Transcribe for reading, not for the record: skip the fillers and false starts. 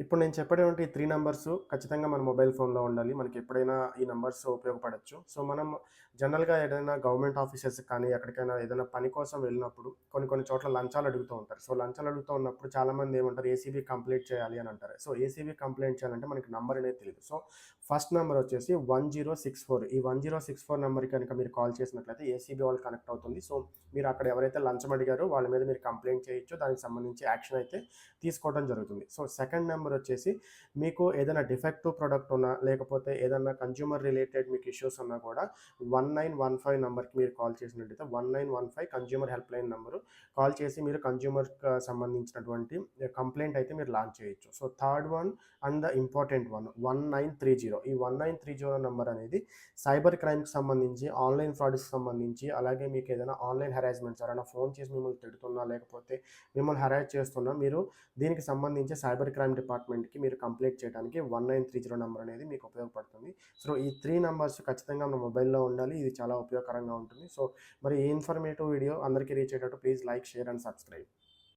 ఇప్పుడు నేను చెప్పేటువంటి ఈ 3 నంబర్స్ ఖచ్చితంగా మన మొబైల్ ఫోన్‌లో ఉండాలి. మనకి ఎప్పుడైనా ఈ నంబర్స్ ఉపయోగపడొచ్చు. సో, మనం జనరల్‌గా ఏదైనా గవర్నమెంట్ ఆఫీసెస్‌కి కానీ, ఎక్కడికైనా ఏదైనా పని కోసం వెళ్ళినప్పుడు కొన్ని కొన్ని చోట్ల లంచాలు అడుగుతూ ఉంటారు. సో, లంచాలు అడుగుతూ ఉన్నప్పుడు చాలామంది ఏమంటారు ఏసీబీ కంప్లెయింట్ చేయాలి అని అంటారు. సో, ఏసీబీ కంప్లెయింట్ చేయాలంటే మనకి నంబర్ అనేది తెలీదు. సో, ఫస్ట్ నంబర్ వచ్చేసి 1064 ఈ 1064 నంబర్‌కి గనుక మీరు కాల్ చేసినట్లయితే ఏసీబీ వాళ్ళు కనెక్ట్ అవుతుంది. సో, మీరు అక్కడ ఎవరైతే లంచం అడిగారో వాళ్ళ మీద మీరు కంప్లెయింట్ చేయొచ్చు. దానికి సంబంధించి యాక్షన్ అయితే తీసుకోవడం జరుగుతుంది. సో, సెకండ్ నంబర్ వచ్చేసి మీకు ఏదైనా డిఫెక్టివ్ ప్రొడక్ట్ ఉన్నా, లేకపోతే ఏదన్నా కన్జ్యూమర్ రిలేటెడ్ మీకు ఇష్యూస్ ఉన్నా కూడా 1915 నంబర్‌కి మీరు కాల్ చేసినట్టయితే 1915 కన్జ్యూమర్ హెల్ప్‌లైన్ నంబరు. కాల్ చేసి మీరు కన్జ్యూమర్‌కి సంబంధించినటువంటి కంప్లెయింట్ అయితే మీరు లాంచ్ చేయొచ్చు. So, third one and the important one 1930 ఈ 1930 నంబర్ అనేది సైబర్ క్రైమ్‌కి సంబంధించి, ఆన్‌లైన్ ఫ్రాడ్‌కి సంబంధించి, అలాగే మీకు ఏదైనా ఆన్‌లైన్ హెరాస్మెంట్స్ ఎవరైనా ఫోన్ చేసి మిమ్మల్ని తిడుతున్నా, లేకపోతే మిమ్మల్ని హెరాస్ చేస్తున్నా, మీరు దీనికి సంబంధించి సైబర్ క్రైమ్ డిపార్ట్‌మెంట్‌కి మీరు కంప్లెయింట్ చేయడానికి 1930 నంబర్ అనేది మీకు ఉపయోగపడుతుంది. సో, ఈ 3 నంబర్స్ ఖచ్చితంగా మన మొబైల్‌లో ఉండాలి. ఇది చాలా ఉపయోగకరంగా ఉంటుంది. సో, మరి ఈ ఇన్ఫర్మేటివ్ వీడియో అందరికీ రీచ్ అయ్యేటట్టు please like, share and subscribe.